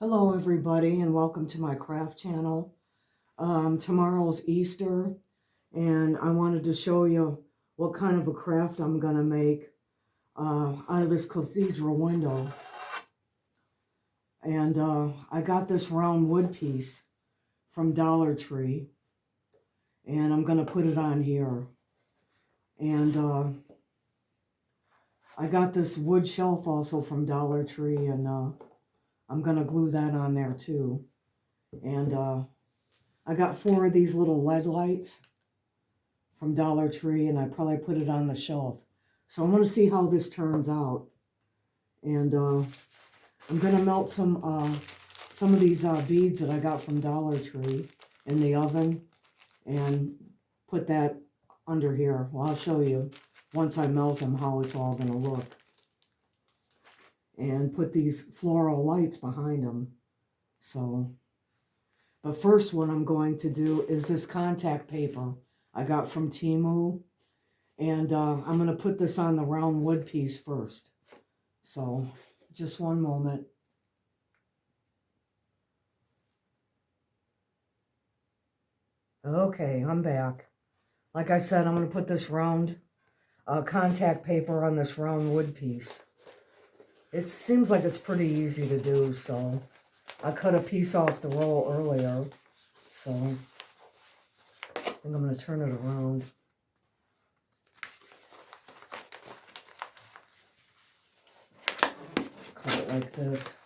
Hello everybody and welcome to my craft channel. Tomorrow's Easter and I wanted to show you what kind of a craft I'm going to make out of this cathedral window. And I got this round wood piece from Dollar Tree and I'm going to put it on here. And I got this wood shelf also from Dollar Tree and I'm going to glue that on there too. And I got 4 of these little LED lights from Dollar Tree, and I probably put it on the shelf. So I'm going to see how this turns out. And I'm going to melt some of these beads that I got from Dollar Tree in the oven and put that under here. Well, I'll show you once I melt them how it's all going to look. And put these floral lights behind them. So... But first, what I'm going to do is this contact paper I got from Temu. And I'm going to put this on the round wood piece first. So, just one moment. Okay, I'm back. Like I said, I'm going to put this round contact paper on this round wood piece. It seems like it's pretty easy to do, so... I cut a piece off the roll earlier, so I think I'm going to turn it around. Cut it like this.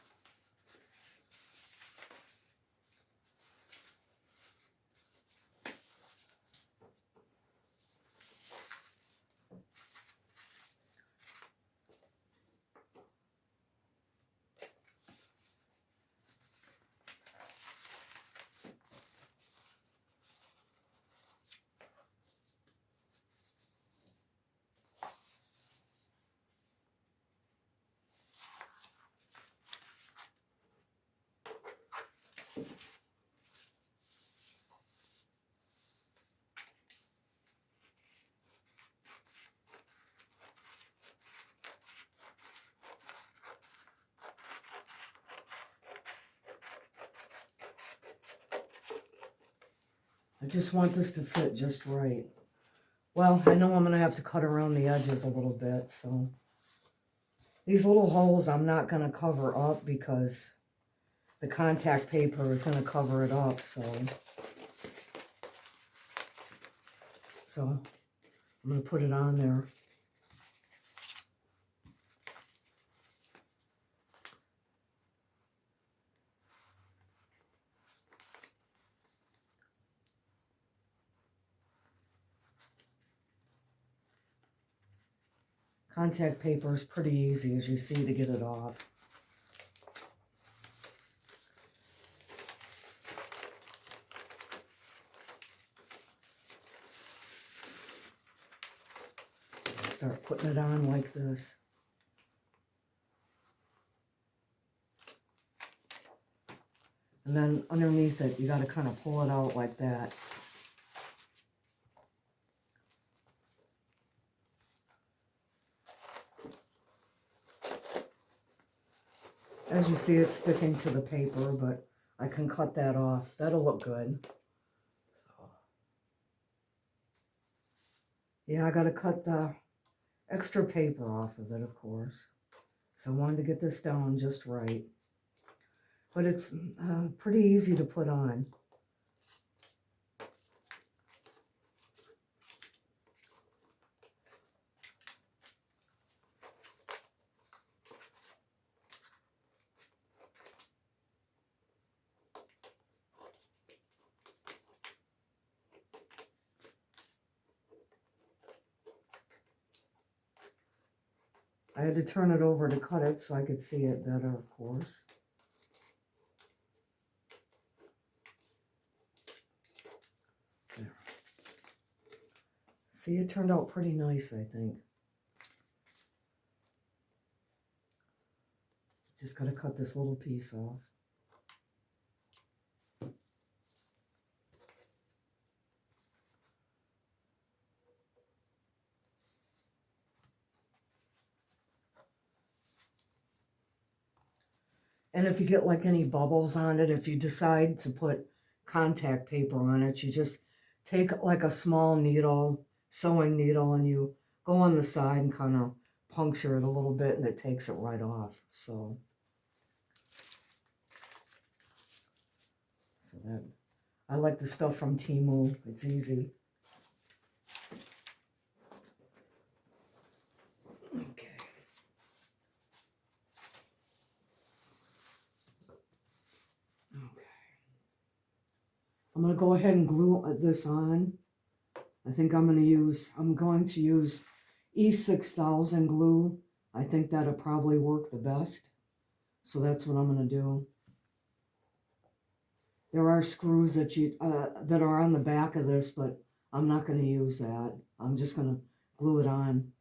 I just want this to fit just right. Well, I know I'm going to have to cut around the edges a little bit, so... These little holes I'm not going to cover up because the contact paper is going to cover it up, so... I'm going to put it on there. Contact paper is pretty easy, as you see, to get it off. Start putting it on like this. And then underneath it, you got to kind of pull it out like that. As you see, it's sticking to the paper, but I can cut that off. That'll look good. So, yeah, I got to cut the extra paper off of it, of course. So I wanted to get this down just right. But it's pretty easy to put on. I had to turn it over to cut it so I could see it better, of course. There. See, it turned out pretty nice, I think. Just got to cut this little piece off. And if you get like any bubbles on it, if you decide to put contact paper on it, you just take like a small needle, sewing needle, and you go on the side and kind of puncture it a little bit, and it takes it right off. So that, I like the stuff from Temu. It's easy. Okay. I'm going to go ahead and glue this on. I think I'm going to use E6000 glue. I think that'll probably work the best. So that's what I'm going to do. There are screws that that are on the back of this, but I'm not going to use that. I'm just going to glue it on.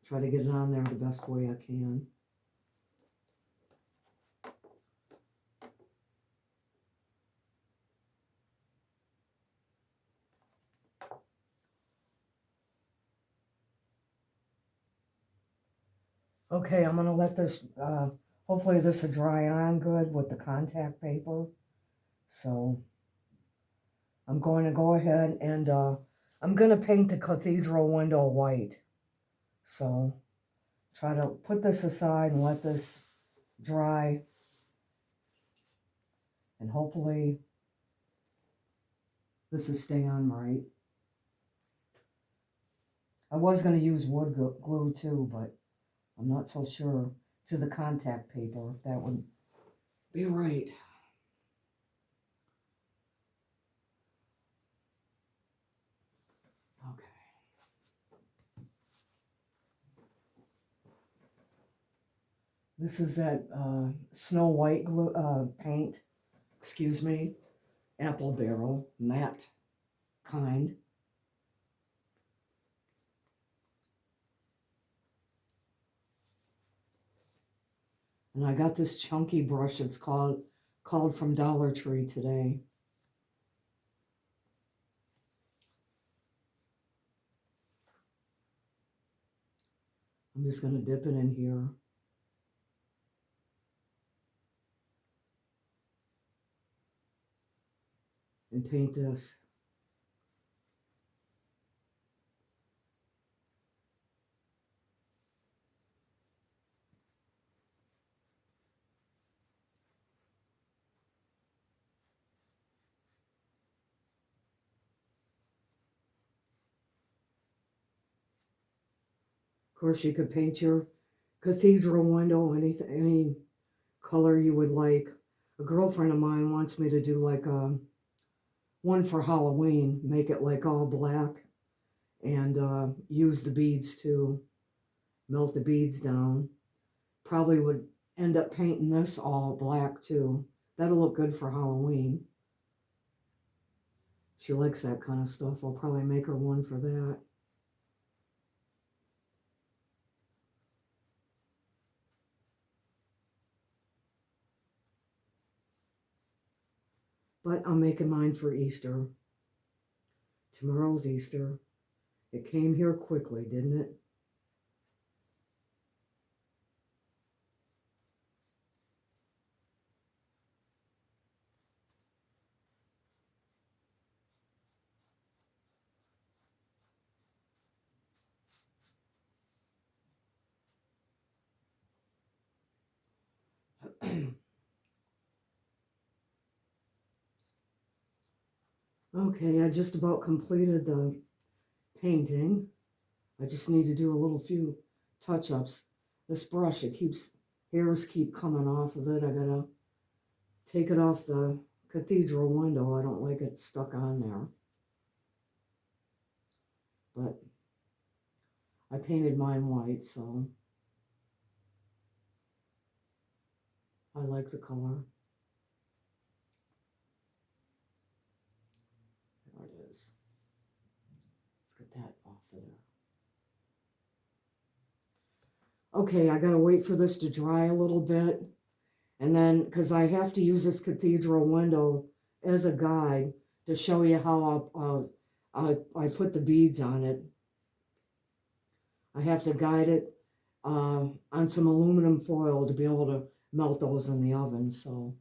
Try to get it on there the best way I can. Okay, I'm going to let this, hopefully this will dry on good with the contact paper. So I'm going to go ahead and I'm going to paint the cathedral window white. So try to put this aside and let this dry. And hopefully this will stay on right. I was going to use wood glue too, but I'm not so sure to the contact paper if that would be right. Okay. This is that Snow White glue, paint, excuse me, apple barrel, matte kind. And I got this chunky brush. It's called from Dollar Tree today. I'm just going to dip it in here. And paint this. Of course, you could paint your cathedral window any color you would like. A girlfriend of mine wants me to do like one for Halloween, make it like all black, and use the beads to melt the beads down. Probably would end up painting this all black too. That'll look good for Halloween. She likes that kind of stuff. I'll probably make her one for that. But I'm making mine for Easter. Tomorrow's Easter. It came here quickly, didn't it? Okay, I just about completed the painting. I just need to do a little few touch-ups. This brush, hairs keep coming off of it. I gotta take it off the cathedral window. I don't like it stuck on there. But I painted mine white, so I like the color. There it is. Let's get that off of there. Okay, I gotta wait for this to dry a little bit. And then, because I have to use this cathedral window as a guide to show you how I put the beads on it. I have to guide it on some aluminum foil to be able to melt those in the oven, so.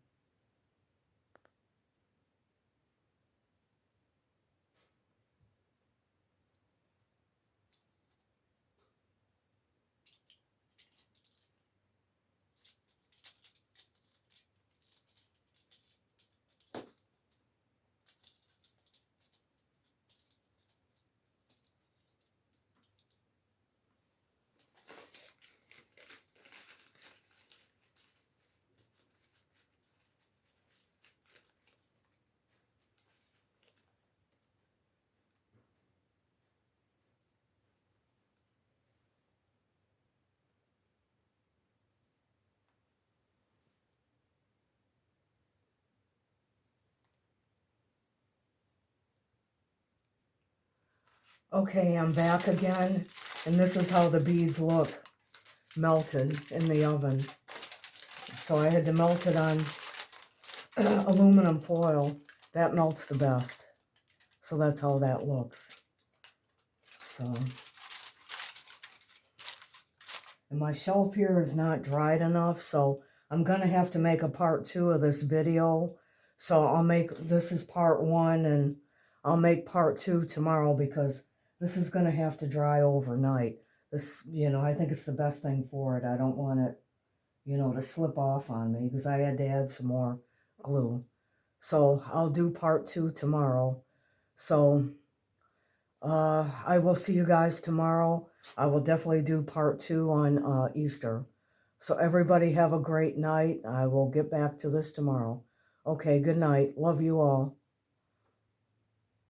Okay, I'm back again, and this is how the beads look melted in the oven. So I had to melt it on aluminum foil. That melts the best. So that's how that looks. So, and my shelf here is not dried enough, so I'm gonna have to make a part 2 of this video. So I'll make, this is part 1, and I'll make part 2 tomorrow because this is gonna have to dry overnight. This, you know, I think it's the best thing for it. I don't want it, you know, to slip off on me because I had to add some more glue. So I'll do part 2 tomorrow. So I will see you guys tomorrow. I will definitely do part 2 on Easter. So everybody have a great night. I will get back to this tomorrow. Okay, good night. Love you all.